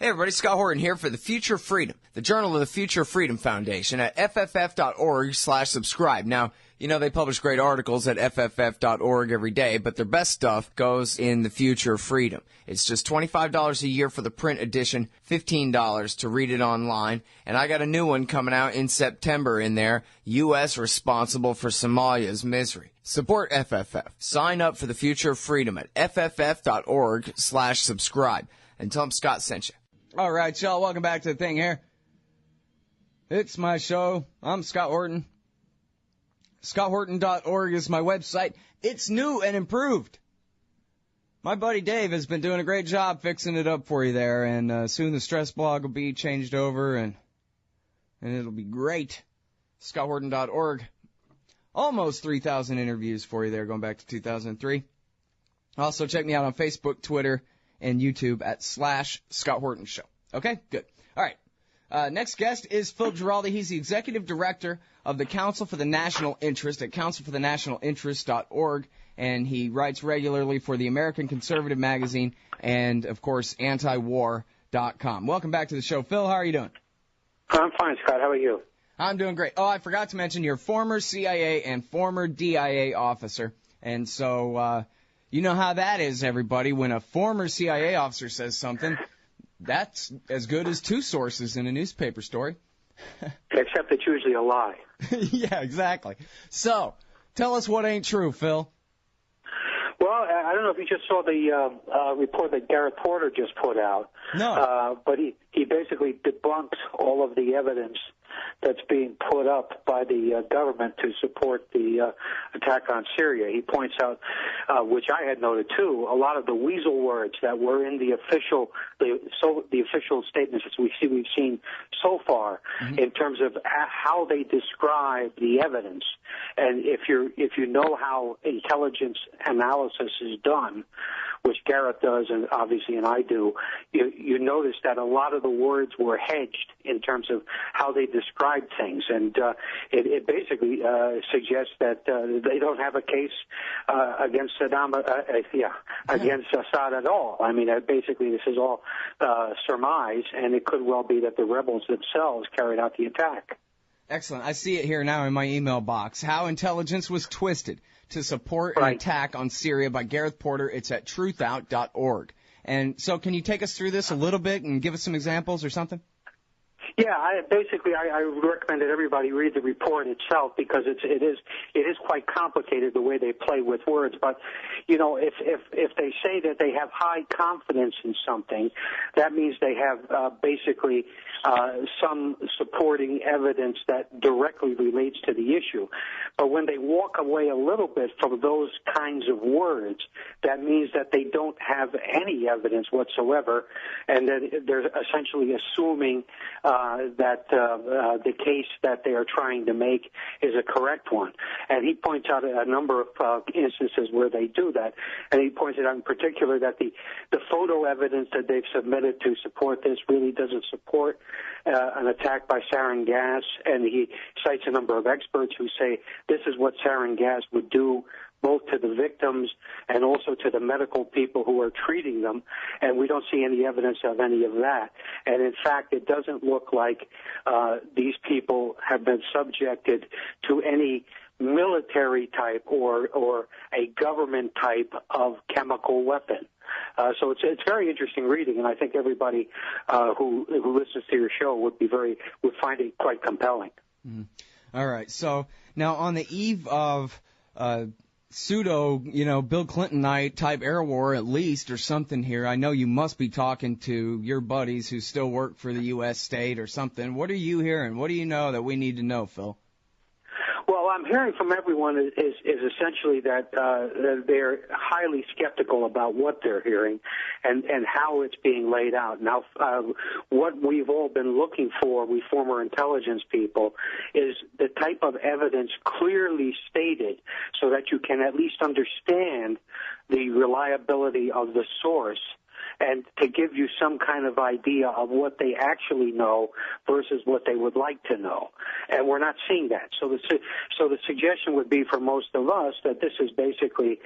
Hey everybody, Scott Horton here for The Future of Freedom, the Journal of the Future Freedom Foundation at fff.org/subscribe. Now, you know they publish great articles at fff.org every day, but their best stuff goes in The Future of Freedom. It's just $25 a year for the print edition, $15 to read it online, and I got a new one coming out in September in there, U.S. Responsible for Somalia's Misery. Support FFF. Sign up for The Future of Freedom at fff.org/subscribe and tell them Scott sent you. All right, y'all, welcome back to the thing here. It's my show. I'm Scott Horton. ScottHorton.org is my website. It's new and improved. My buddy Dave has been doing a great job fixing it up for you there, and soon the stress blog will be changed over, and it'll be great. ScottHorton.org. Almost 3,000 interviews for you there, going back to 2003. Also, check me out on Facebook, Twitter, and YouTube at /Scott Horton Show. Okay, good. All right. Next guest is Phil Giraldi. He's the executive director of the Council for the National Interest at councilforthenationalinterest.org, and he writes regularly for the American Conservative magazine and, of course, antiwar.com. Welcome back to the show. Phil, how are you doing? I'm fine, Scott. How are you? I'm doing great. Oh, I forgot to mention you're former CIA and former DIA officer, and so you know how that is, everybody. When a former CIA officer says something, that's as good as two sources in a newspaper story. Except it's usually a lie. Yeah, exactly. So, tell us what ain't true, Phil. Well, I don't know if you just saw the report that Gareth Porter just put out. No. But he basically debunks all of the evidence that's being put up by the government to support the attack on Syria. He points out, which I had noted too, a lot of the weasel words that were in the official statements that we've seen so far in terms of how they describe the evidence. And if you know how intelligence analysis is done, which Gareth does and obviously and I do, you notice that a lot of the words were hedged in terms of how they describe things, and it basically suggests that they don't have a case against against Assad at all. I mean, basically this is all surmise, and it could well be that the rebels themselves carried out the attack. Excellent. I see it here now in my email box. How intelligence was twisted to support an attack on Syria by Gareth Porter. It's at truthout.org. And so can you take us through this a little bit and give us some examples or something? Yeah, I recommend that everybody read the report itself because it is quite complicated the way they play with words. But you know, if they say that they have high confidence in something, that means they have basically some supporting evidence that directly relates to the issue. But when they walk away a little bit from those kinds of words, that means that they don't have any evidence whatsoever, and that they're essentially assuming that the case that they are trying to make is a correct one. And he points out a number of instances where they do that. And he pointed out in particular that the photo evidence that they've submitted to support this really doesn't support an attack by sarin gas. And he cites a number of experts who say this is what sarin gas would do both to the victims and also to the medical people who are treating them, and we don't see any evidence of any of that. And in fact, it doesn't look like these people have been subjected to any military type or a government type of chemical weapon. So it's very interesting reading, and I think everybody who listens to your show would find it quite compelling. Mm-hmm. All right. So now on the eve of pseudo, Bill Clinton-ite type air war at least or something here. I know you must be talking to your buddies who still work for the U.S. state or something. What are you hearing? What do you know that we need to know, Phil? Well, I'm hearing from everyone is essentially that they're highly skeptical about what they're hearing and how it's being laid out. Now, what we've all been looking for, we former intelligence people, is the type of evidence clearly stated so that you can at least understand the reliability of the source and to give you some kind of idea of what they actually know versus what they would like to know. And we're not seeing that. So the suggestion would be for most of us that this is basically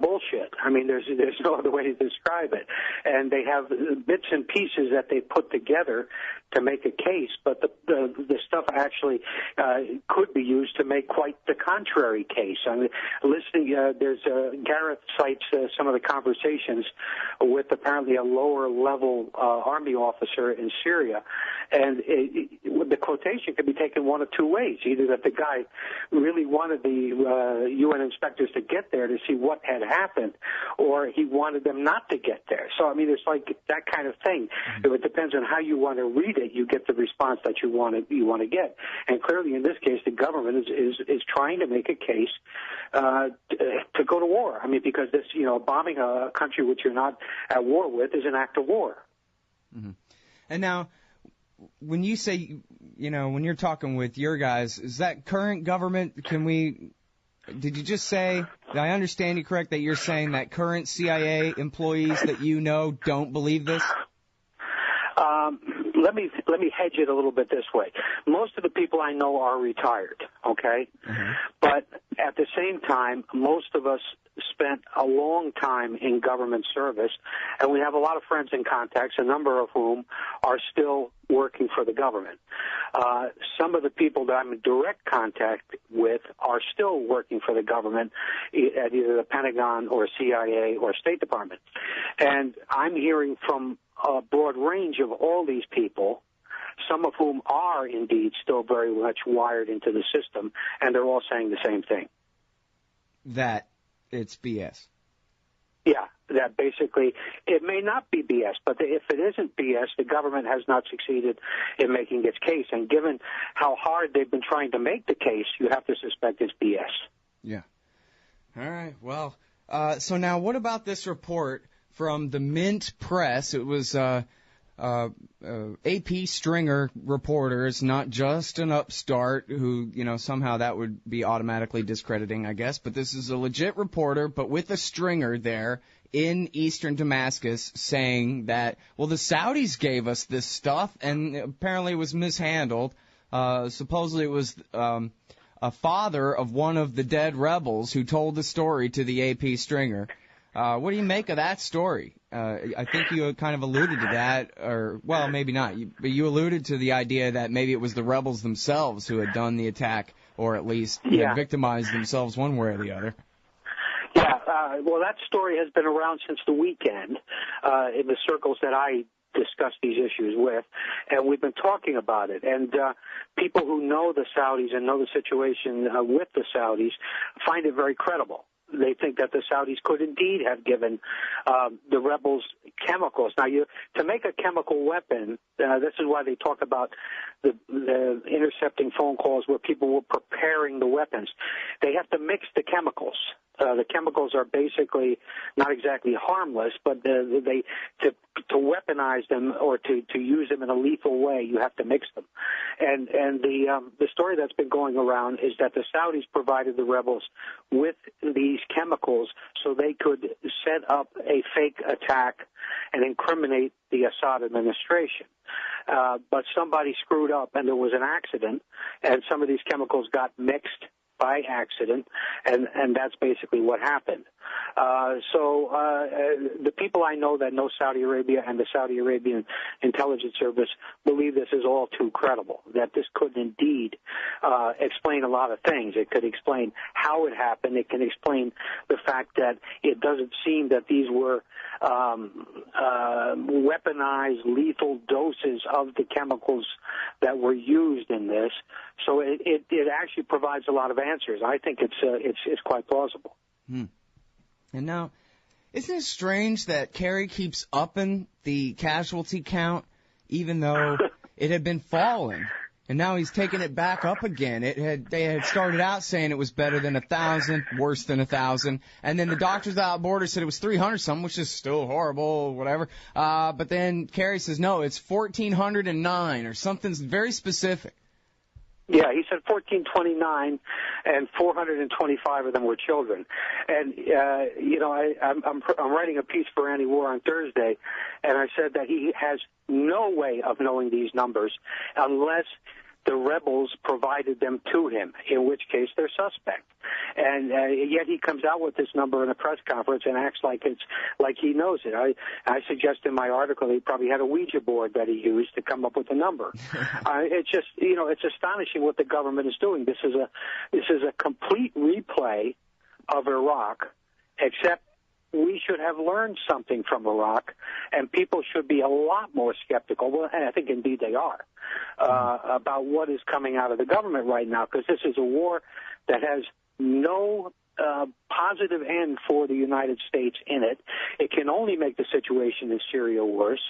bullshit. I mean, there's no other way to describe it. And they have bits and pieces that they put together to make a case, but the stuff actually could be used to make quite the contrary case. I mean, listening, Gareth cites some of the conversations with apparently a lower-level army officer in Syria, and the quotation can be taken one of two ways: either that the guy really wanted the UN inspectors to get there to see what had happened, or he wanted them not to get there. So, I mean, it's like that kind of thing. It depends on how you want to read it. You get the response that you want to get. And clearly, in this case, the government is trying to make a case to go to war. I mean, because this, bombing a country which you're not at war with is an act of war. Mm-hmm. And now, when you say, when you're talking with your guys, is that current government? Did you just say, did I understand you correct, that you're saying that current CIA employees that don't believe this? Let me hedge it a little bit this way. Most of the people I know are retired, okay? Mm-hmm. But at the same time, most of us spent a long time in government service, and we have a lot of friends and contacts, a number of whom are still working for the government. Some of the people that I'm in direct contact with are still working for the government at either the Pentagon or CIA or State Department. And I'm hearing from a broad range of all these people, some of whom are indeed still very much wired into the system, and they're all saying the same thing. That it's BS. Yeah, that basically it may not be BS, but if it isn't BS, the government has not succeeded in making its case. And given how hard they've been trying to make the case, you have to suspect it's BS. Yeah. All right. Well, so now what about this report from the Mint Press? It was AP Stringer reporters, not just an upstart who, somehow that would be automatically discrediting, I guess. But this is a legit reporter, but with a stringer there in eastern Damascus saying that, well, the Saudis gave us this stuff, and apparently it was mishandled. Supposedly it was a father of one of the dead rebels who told the story to the AP Stringer. What do you make of that story? I think you kind of alluded to that, or, well, maybe not, but you alluded to the idea that maybe it was the rebels themselves who had done the attack, or at least had victimized themselves one way or the other. Yeah, well, that story has been around since the weekend in the circles that I discuss these issues with, and we've been talking about it. And people who know the Saudis and know the situation with the Saudis find it very credible. They think that the Saudis could indeed have given the rebels chemicals. Now, to make a chemical weapon, this is why they talk about the intercepting phone calls where people were preparing the weapons. They have to mix the chemicals. The chemicals are basically not exactly harmless, but to weaponize them or to use them in a lethal way, you have to mix them. And the story that's been going around is that the Saudis provided the rebels with these chemicals so they could set up a fake attack and incriminate the Assad administration. But somebody screwed up and there was an accident, and some of these chemicals got mixed by accident, and that's basically what happened. So the people I know that know Saudi Arabia and the Saudi Arabian intelligence service believe this is all too credible, that this could indeed explain a lot of things. It could explain how it happened. It can explain the fact that it doesn't seem that these were weaponized lethal doses of the chemicals that were used in this. So it actually provides a lot of answers. I think it's quite plausible. And now, isn't it strange that Kerry keeps upping the casualty count even though it had been falling? And now he's taking it back up again. They had started out saying it was better than 1,000, worse than 1,000, and then the Doctors Without Borders said it was 300-something, which is still horrible, whatever. But then Kerry says, no, it's 1,409 or something very specific. Yeah, he said 1429, and 425 of them were children. And I'm writing a piece for Anti-War on Thursday, and I said that he has no way of knowing these numbers unless the rebels provided them to him, in which case they're suspect. And yet he comes out with this number in a press conference and acts like he knows it. I suggest in my article that he probably had a Ouija board that he used to come up with the number. It's just, it's astonishing what the government is doing. This is a complete replay of Iraq, except we should have learned something from Iraq, and people should be a lot more skeptical, well, and I think indeed they are, about what is coming out of the government right now, because this is a war that has no positive end for the United States in it. It can only make the situation in Syria worse,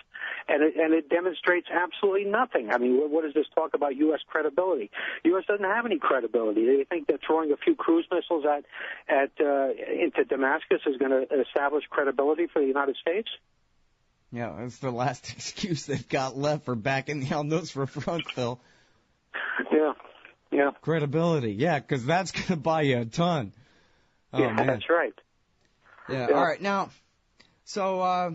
and it demonstrates absolutely nothing. I mean, what does this talk about U.S. credibility? U.S. doesn't have any credibility. They think that throwing a few cruise missiles into Damascus is going to establish credibility for the United States? Yeah, that's the last excuse they've got left for backing the al-Nusra front, Phil. Yeah. Credibility, yeah, because that's going to buy you a ton. Oh, yeah, man. That's right. Yeah, all right. Now, so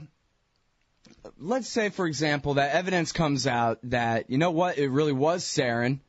let's say, for example, that evidence comes out that, you know what, it really was sarin,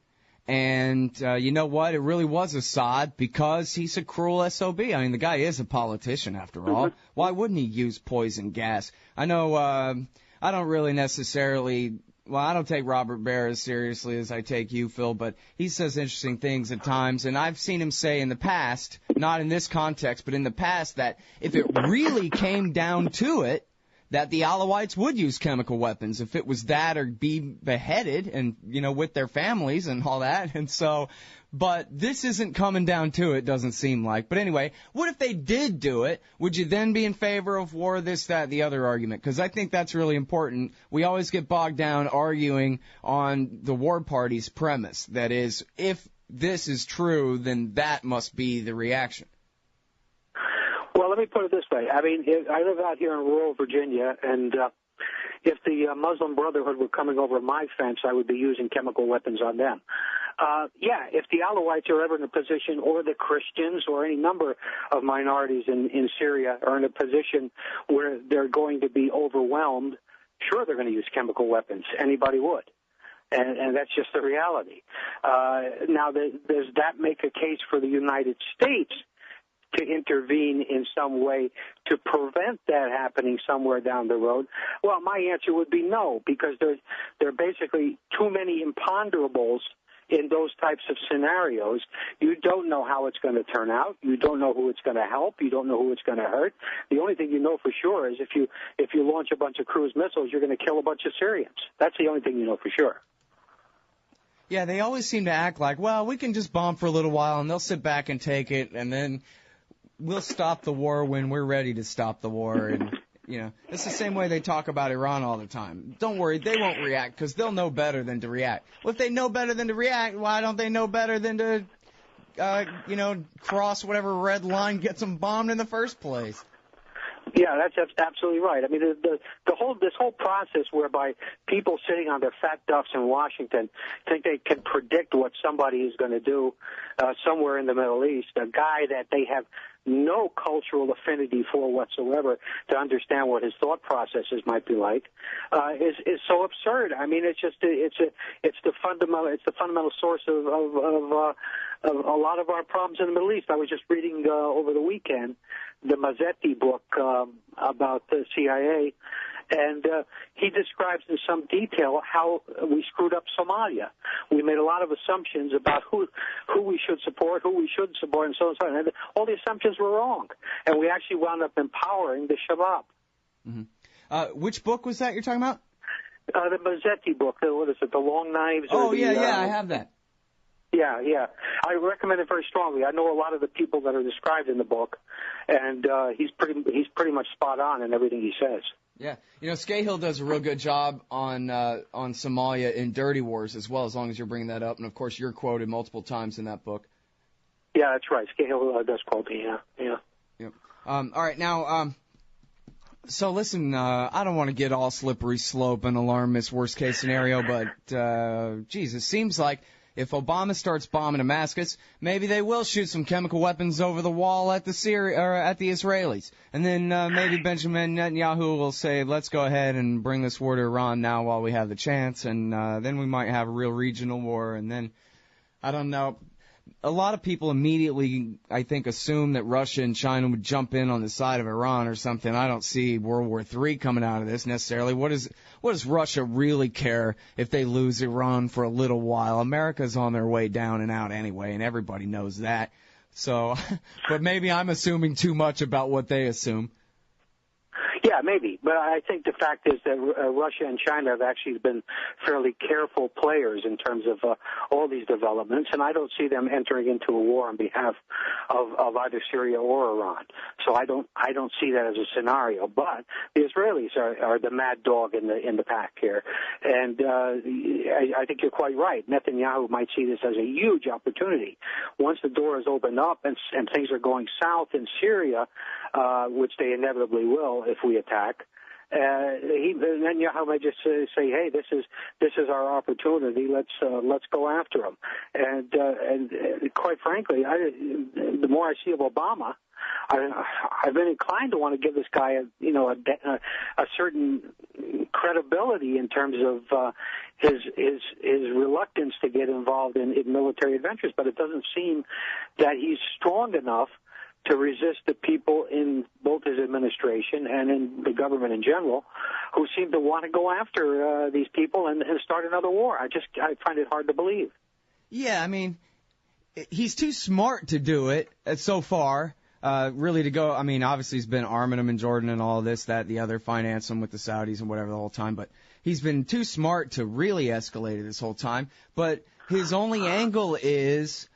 and you know what, it really was Assad because he's a cruel SOB. I mean, the guy is a politician, after all. Why wouldn't he use poison gas? I know I don't really necessarily... Well, I don't take Robert Baer as seriously as I take you, Phil, but he says interesting things at times, and I've seen him say in the past, not in this context, but in the past, that if it really came down to it, that the Alawites would use chemical weapons, if it was that or be beheaded and, with their families and all that, and so... But this isn't coming down to it, doesn't seem like. But anyway, what if they did do it? Would you then be in favor of war, this, that, the other argument? Because I think that's really important. We always get bogged down arguing on the war party's premise. That is, if this is true, then that must be the reaction. Well, let me put it this way. I mean, I live out here in rural Virginia, and if the Muslim Brotherhood were coming over my fence, I would be using chemical weapons on them. If the Alawites are ever in a position, or the Christians, or any number of minorities in Syria are in a position where they're going to be overwhelmed, sure, they're going to use chemical weapons. Anybody would. And that's just the reality. Now, does that make a case for the United States to intervene in some way to prevent that happening somewhere down the road? Well, my answer would be no, because there are basically too many imponderables in those types of scenarios. You don't know how it's going to turn out. You don't know who it's going to help. You don't know who it's going to hurt. The only thing you know for sure is if you launch a bunch of cruise missiles, you're going to kill a bunch of Syrians. That's the only thing you know for sure. Yeah, they always seem to act like, well, we can just bomb for a little while, and they'll sit back and take it, and then we'll stop the war when we're ready to stop the war. And, it's the same way they talk about Iran all the time. Don't worry, they won't react because they'll know better than to react. Well, if they know better than to react, why don't they know better than to, cross whatever red line gets them bombed in the first place? Yeah, that's absolutely right. I mean, this whole process whereby people sitting on their fat duffs in Washington think they can predict what somebody is going to do somewhere in the Middle East, a guy that they have no cultural affinity for whatsoever to understand what his thought processes might be like, is so absurd. I mean, it's the fundamental source of a lot of our problems in the Middle East. I was just reading over the weekend the Mazzetti book about the CIA, and he describes in some detail how we screwed up Somalia. We made a lot of assumptions about who we should support, who we shouldn't support, and so on and so on. And all the assumptions were wrong, and we actually wound up empowering the Shabab. Mm-hmm. Which book was that you're talking about? The Mazzetti book. What is it? The Long Knives? Oh, yeah, I have that. Yeah. I recommend it very strongly. I know a lot of the people that are described in the book, and he's pretty much spot on in everything he says. Yeah. Scahill does a real good job on Somalia in Dirty Wars as well, as long as you're bringing that up. And, of course, you're quoted multiple times in that book. Yeah, that's right. Scahill does quote me, yeah. Yep. All right, now, so listen, I don't want to get all slippery slope and alarmist worst-case scenario, but, geez, it seems like if Obama starts bombing Damascus, maybe they will shoot some chemical weapons over the wall at the Israelis. And then maybe Benjamin Netanyahu will say, let's go ahead and bring this war to Iran now while we have the chance, and then we might have a real regional war, and then, I don't know. A lot of people immediately, I think, assume that Russia and China would jump in on the side of Iran or something. I don't see World War III coming out of this necessarily. What does Russia really care if they lose Iran for a little while? America's on their way down and out anyway, and everybody knows that. So, but maybe I'm assuming too much about what they assume. Yeah, maybe. But I think the fact is that Russia and China have actually been fairly careful players in terms of all these developments, and I don't see them entering into a war on behalf of either Syria or Iran. So I don't see that as a scenario. But the Israelis are the mad dog in the pack here, and I think you're quite right. Netanyahu might see this as a huge opportunity. Once the door is opened up and things are going south in Syria, which they inevitably will if we attack, Netanyahu might just say, "Hey, this is our opportunity. Let's go after him." And quite frankly, the more I see of Obama, I've been inclined to want to give this guy a certain credibility in terms of his reluctance to get involved in military adventures, but it doesn't seem that he's strong enough to resist the people in both his administration and in the government in general who seem to want to go after these people and start another war. I find it hard to believe. Yeah, I mean, he's too smart to do it so far, really to go. I mean, obviously he's been arming them in Jordan and all this, that, the other, finance them with the Saudis and whatever the whole time, but he's been too smart to really escalate it this whole time. But his only angle is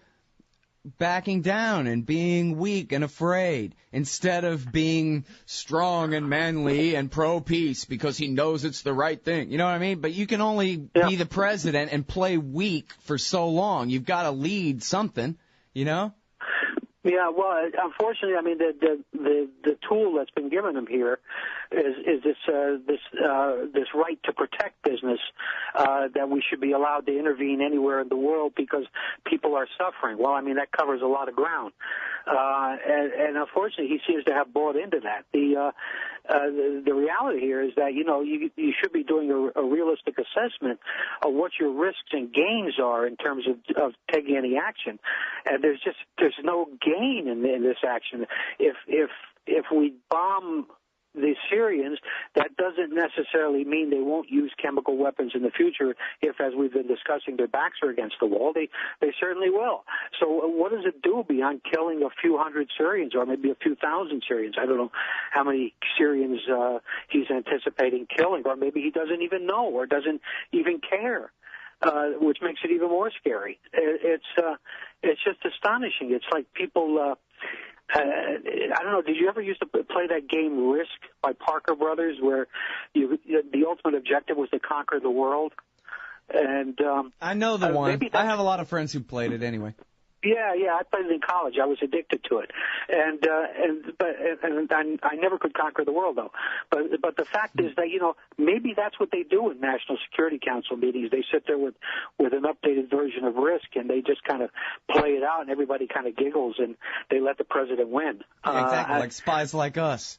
backing down and being weak and afraid instead of being strong and manly and pro-peace because he knows it's the right thing. You know what I mean? But you can only be the president and play weak for so long. You've got to lead something, you know? Yeah, well, unfortunately, I mean, the tool that's been given him here is this right to protect business that we should be allowed to intervene anywhere in the world because people are suffering. Well, I mean, that covers a lot of ground, and unfortunately, he seems to have bought into that. The reality here is that you should be doing a realistic assessment of what your risks and gains are in terms of taking any action, and there's no gain in this action. If we bomb the Syrians, that doesn't necessarily mean they won't use chemical weapons in the future if, as we've been discussing, their backs are against the wall. They certainly will. So what does it do beyond killing a few hundred Syrians or maybe a few thousand Syrians? I don't know how many Syrians he's anticipating killing, or maybe he doesn't even know or doesn't even care. Which makes it even more scary. It's just astonishing. It's like people. I don't know. Did you ever used to play that game Risk by Parker Brothers, where the ultimate objective was to conquer the world? And I know the one. I have a lot of friends who played it anyway. Yeah, I played it in college. I was addicted to it, and I never could conquer the world though. But the fact is that maybe that's what they do in National Security Council meetings. They sit there with an updated version of Risk, and they just kind of play it out, and everybody kind of giggles, and they let the president win. Yeah, exactly, like Spies Like Us.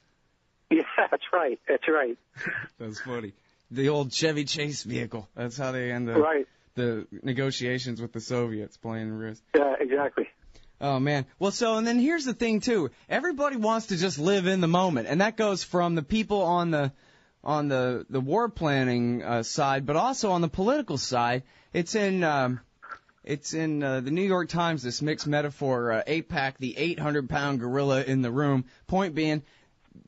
Yeah, that's right. That's funny. The old Chevy Chase vehicle. That's how they end up. Right. The negotiations with the Soviets playing Risk. Yeah, exactly. Oh, man. Well, and then here's the thing, too. Everybody wants to just live in the moment, and that goes from the people on the war planning side, but also on the political side. It's in the New York Times, this mixed metaphor, AIPAC, the 800-pound gorilla in the room. Point being,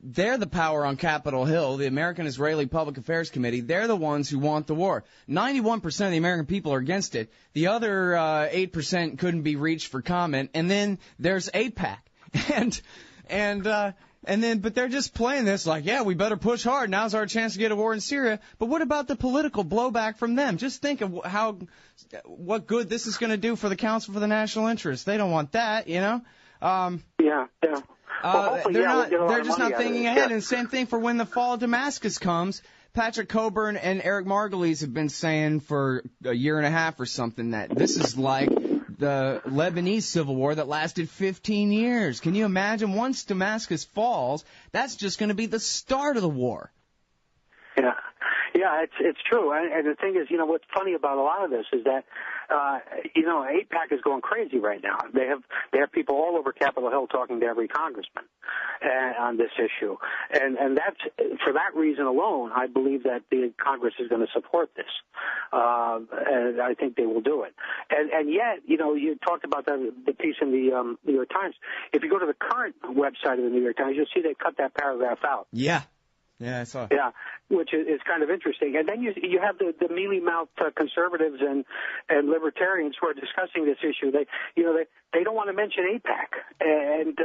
they're the power on Capitol Hill, the American Israeli Public Affairs Committee. They're the ones who want the war. 91% of the American people are against it. The other 8% couldn't be reached for comment. And then there's AIPAC. But they're just playing this like, yeah, we better push hard. Now's our chance to get a war in Syria. But what about the political blowback from them? Just think of what good this is going to do for the Council for the National Interest. They don't want that, Yeah. They're just not thinking ahead. And same thing for when the fall of Damascus comes. Patrick Coburn and Eric Margulies have been saying for a year and a half or something that this is like the Lebanese civil war that lasted 15 years. Can you imagine? Once Damascus falls, that's just going to be the start of the war. Yeah, it's true. And the thing is, what's funny about a lot of this is that, AIPAC is going crazy right now. They have people all over Capitol Hill talking to every congressman on this issue. And that's, for that reason alone, I believe that the Congress is going to support this. And I think they will do it. And yet, you talked about the piece in the New York Times. If you go to the current website of the New York Times, you'll see they cut that paragraph out. Yeah, I saw it. Yeah, which is kind of interesting. And then you have the mealy-mouthed conservatives and libertarians who are discussing this issue. They don't want to mention AIPAC. And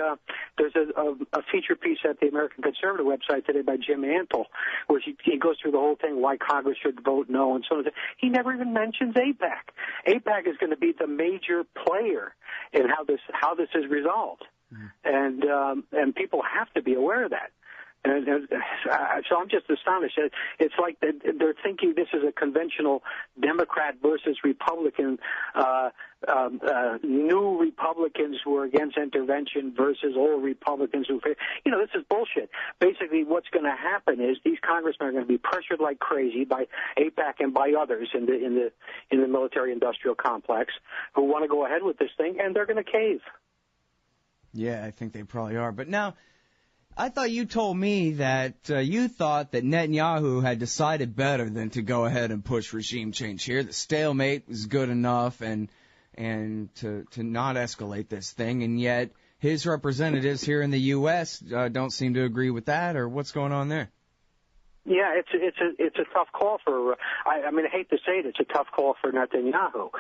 there's a feature piece at the American Conservative website today by Jim Antle, where he goes through the whole thing, why Congress should vote no and so on. He never even mentions AIPAC. AIPAC is going to be the major player in how this is resolved. And people have to be aware of that. And so I'm just astonished. It's like they're thinking this is a conventional Democrat versus Republican, new Republicans who are against intervention versus old Republicans who, this is bullshit. Basically, what's going to happen is these congressmen are going to be pressured like crazy by AIPAC and by others in the military-industrial complex who want to go ahead with this thing, and they're going to cave. Yeah, I think they probably are. But now, I thought you told me that you thought that Netanyahu had decided better than to go ahead and push regime change here. The stalemate was good enough and to not escalate this thing, and yet his representatives here in the U.S. Don't seem to agree with that, or what's going on there? Yeah, it's a tough call for. I hate to say it, it's a tough call for Netanyahu.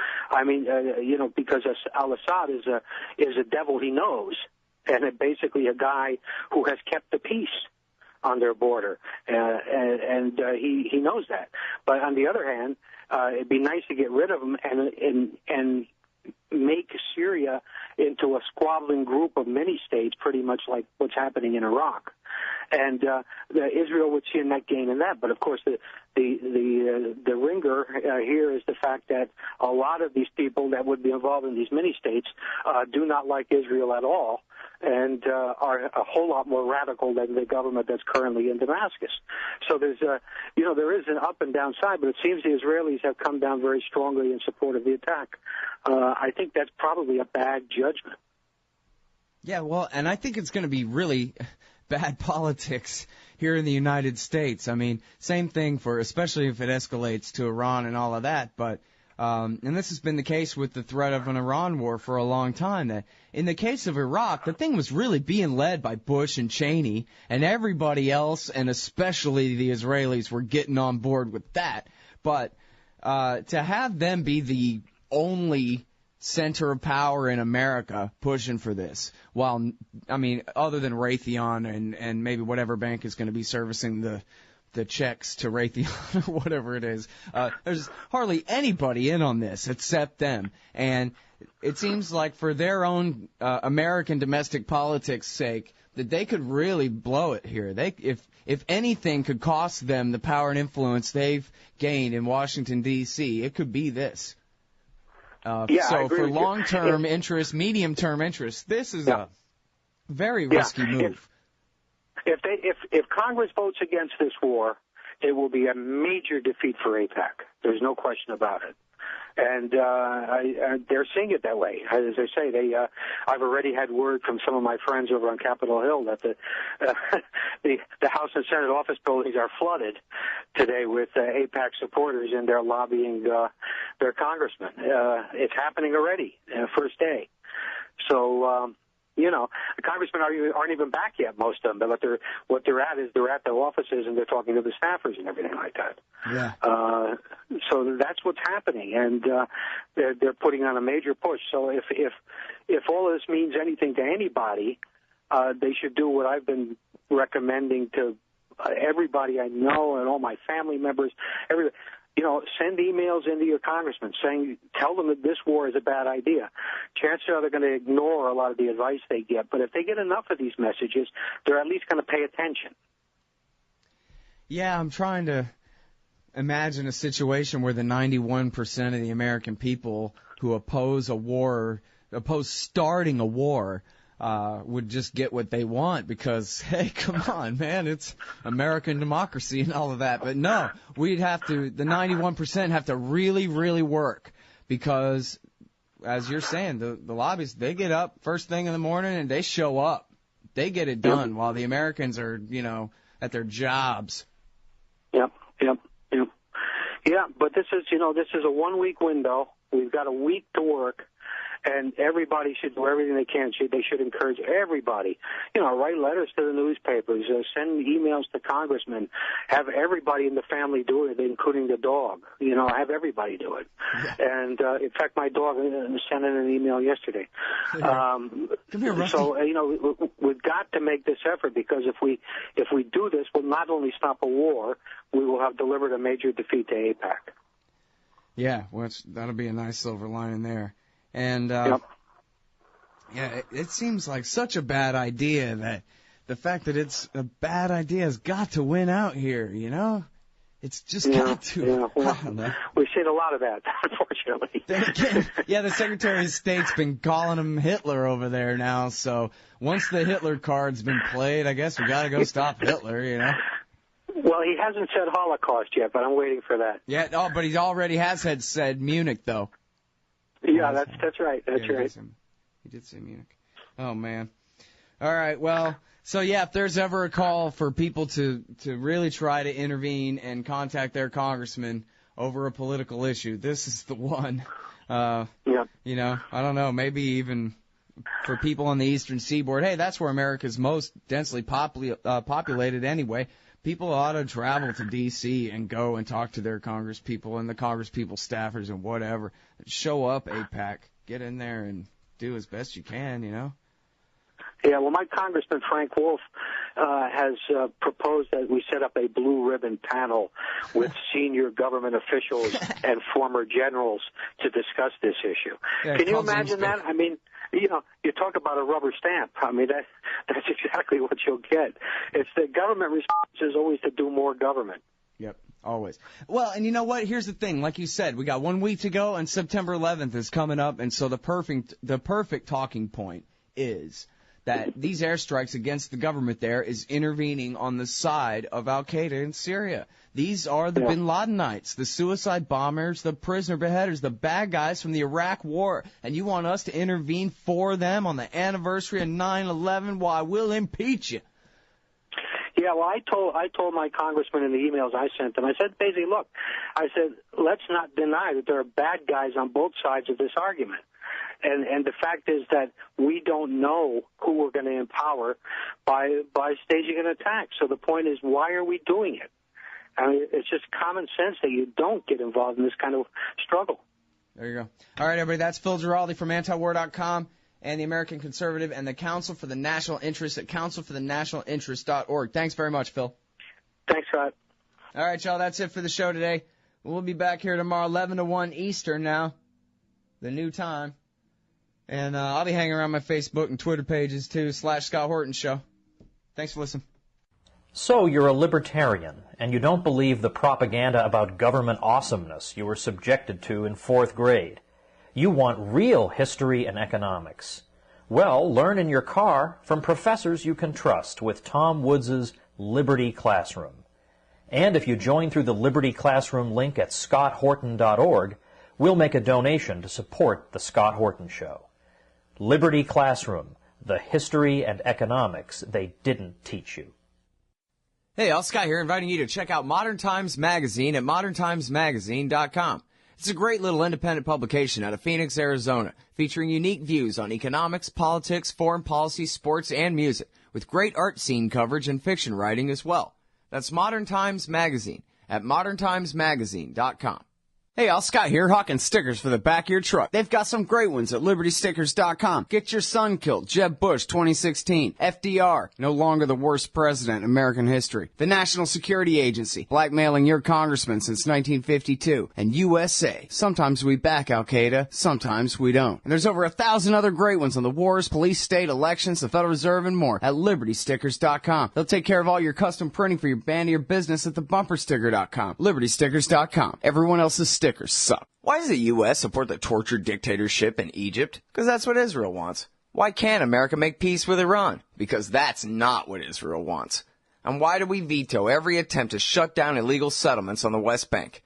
Because al-Assad is a devil he knows. And basically a guy who has kept the peace on their border, and he knows that. But on the other hand, it'd be nice to get rid of him and make Syria into a squabbling group of many states, pretty much like what's happening in Iraq. And Israel would see a net gain in that. But of course, the ringer here is the fact that a lot of these people that would be involved in these many states do not like Israel at all, and are a whole lot more radical than the government that's currently in Damascus. So there's there is an up and down side, but it seems the Israelis have come down very strongly in support of the attack. I think that's probably a bad judgment. Yeah, well, and I think it's going to be really bad politics here in the United States. I mean, same thing especially if it escalates to Iran and all of that, but and this has been the case with the threat of an Iran war for a long time. That in the case of Iraq, the thing was really being led by Bush and Cheney, and everybody else, and especially the Israelis, were getting on board with that. But to have them be the only center of power in America pushing for this, while, other than Raytheon and maybe whatever bank is going to be servicing the checks to Raytheon or whatever it is. There's hardly anybody in on this except them. And it seems like for their own American domestic politics' sake that they could really blow it here. If anything could cost them the power and influence they've gained in Washington, D.C., it could be this. So for long-term interest, medium-term interest, this is a very risky move. If Congress votes against this war, it will be a major defeat for AIPAC. There's no question about it. And they're seeing it that way. As I say, I've already had word from some of my friends over on Capitol Hill that the House and Senate office buildings are flooded today with AIPAC supporters, and they're lobbying their congressmen. It's happening already, first day. So. The congressmen aren't even back yet, most of them. But what they're at their offices and they're talking to the staffers and everything like that. Yeah. So that's what's happening, and they're putting on a major push. So if all of this means anything to anybody, they should do what I've been recommending to everybody I know and all my family members. Everybody. Send emails into your congressman tell them that this war is a bad idea. Chances are they're going to ignore a lot of the advice they get, but if they get enough of these messages, they're at least going to pay attention. Yeah, I'm trying to imagine a situation where the 91% of the American people who oppose starting a war, would just get what they want because, hey, come on, man, it's American democracy and all of that. But no, the 91% have to really, really work because, as you're saying, the lobbyists, they get up first thing in the morning and they show up. They get it done while the Americans are, at their jobs. Yep. Yeah, but this is a 1 week window. We've got a week to work. And everybody should do everything they can. They should encourage everybody. Write letters to the newspapers, send emails to congressmen, have everybody in the family do it, including the dog. Have everybody do it. Yeah. And in fact, my dog sent in an email yesterday. Come here, Rusty. So we've got to make this effort because if we do this, we'll not only stop a war, we will have delivered a major defeat to AIPAC. Yeah, well, that'll be a nice silver lining there. And, it seems like such a bad idea that the fact that it's a bad idea has got to win out here, It's just got to. Yeah, well, we've seen a lot of that, unfortunately. The Secretary of State's been calling him Hitler over there now, so once the Hitler card's been played, I guess we got to go stop Hitler, Well, he hasn't said Holocaust yet, but I'm waiting for that. Yeah, but he already has said Munich, though. Yeah, that's right. That's right. He did say Munich. Oh, man. All right, well, so yeah, if there's ever a call for people to really try to intervene and contact their congressman over a political issue, this is the one. I don't know, maybe even for people on the Eastern Seaboard. Hey, that's where America's most densely populated anyway. People ought to travel to D.C. and go and talk to their congresspeople and the congresspeople staffers and whatever. Show up, AIPAC. Get in there and do as best you can, Yeah, well, my Congressman Frank Wolf has proposed that we set up a blue ribbon panel with senior government officials and former generals to discuss this issue. Yeah, can you imagine that? I mean, you talk about a rubber stamp. I mean, that's exactly what you'll get. It's the government response is always to do more government. Yep, always. Well, and you know what? Here's the thing. Like you said, we got 1 week to go, and September 11th is coming up, and so the perfect talking point is that these airstrikes against the government there is intervening on the side of al-Qaeda in Syria. These are the bin Ladenites, the suicide bombers, the prisoner beheaders, the bad guys from the Iraq War. And you want us to intervene for them on the anniversary of 9/11? Why, we'll impeach you. Yeah, well, I told my congressman in the emails I sent them, I said, basically, look, I said, let's not deny that there are bad guys on both sides of this argument. And the fact is that we don't know who we're going to empower by staging an attack. So the point is, why are we doing it? I mean, it's just common sense that you don't get involved in this kind of struggle. There you go. All right, everybody, that's Phil Giraldi from antiwar.com and the American Conservative and the Council for the National Interest at councilforthenationalinterest.org. Thanks very much, Phil. Thanks, Scott. All right, y'all, that's it for the show today. We'll be back here tomorrow, 11 to 1 Eastern now, the new time. And I'll be hanging around my Facebook and Twitter pages, too, /Scott Horton Show. Thanks for listening. So you're a libertarian, and you don't believe the propaganda about government awesomeness you were subjected to in 4th grade. You want real history and economics. Well, learn in your car from professors you can trust with Tom Woods' Liberty Classroom. And if you join through the Liberty Classroom link at scotthorton.org, we'll make a donation to support The Scott Horton Show. Liberty Classroom, the history and economics they didn't teach you. Hey, all, Scott here, inviting you to check out Modern Times Magazine at moderntimesmagazine.com. It's a great little independent publication out of Phoenix, Arizona, featuring unique views on economics, politics, foreign policy, sports, and music, with great art scene coverage and fiction writing as well. That's Modern Times Magazine at moderntimesmagazine.com. Hey, y'all, Scott here, hawking stickers for the back of your truck. They've got some great ones at LibertyStickers.com. Get your son killed, Jeb Bush 2016. FDR, no longer the worst president in American history. The National Security Agency, blackmailing your congressman since 1952. And USA, sometimes we back Al-Qaeda, sometimes we don't. And there's over 1,000 other great ones on the wars, police, state, elections, the Federal Reserve, and more at LibertyStickers.com. They'll take care of all your custom printing for your band or your business at thebumpersticker.com. LibertyStickers.com. Everyone else's stickers suck. Why does the U.S. support the tortured dictatorship in Egypt? Because that's what Israel wants. Why can't America make peace with Iran? Because that's not what Israel wants. And why do we veto every attempt to shut down illegal settlements on the West Bank?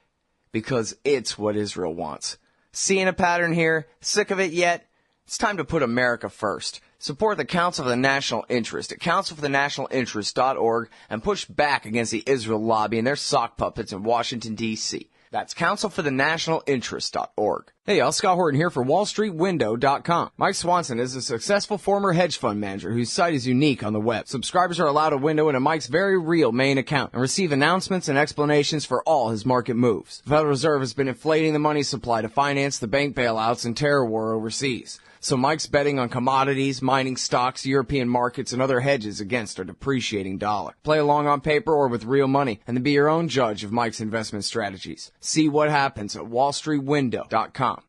Because it's what Israel wants. Seeing a pattern here? Sick of it yet? It's time to put America first. Support the Council for the National Interest at councilforthenationalinterest.org and push back against the Israel lobby and their sock puppets in Washington, D.C. That's councilforthenationalinterest.org. Hey y'all, Scott Horton here for WallStreetWindow.com. Mike Swanson is a successful former hedge fund manager whose site is unique on the web. Subscribers are allowed a window into Mike's very real main account and receive announcements and explanations for all his market moves. The Federal Reserve has been inflating the money supply to finance the bank bailouts and terror war overseas. So Mike's betting on commodities, mining stocks, European markets, and other hedges against a depreciating dollar. Play along on paper or with real money, and then be your own judge of Mike's investment strategies. See what happens at WallStreetWindow.com.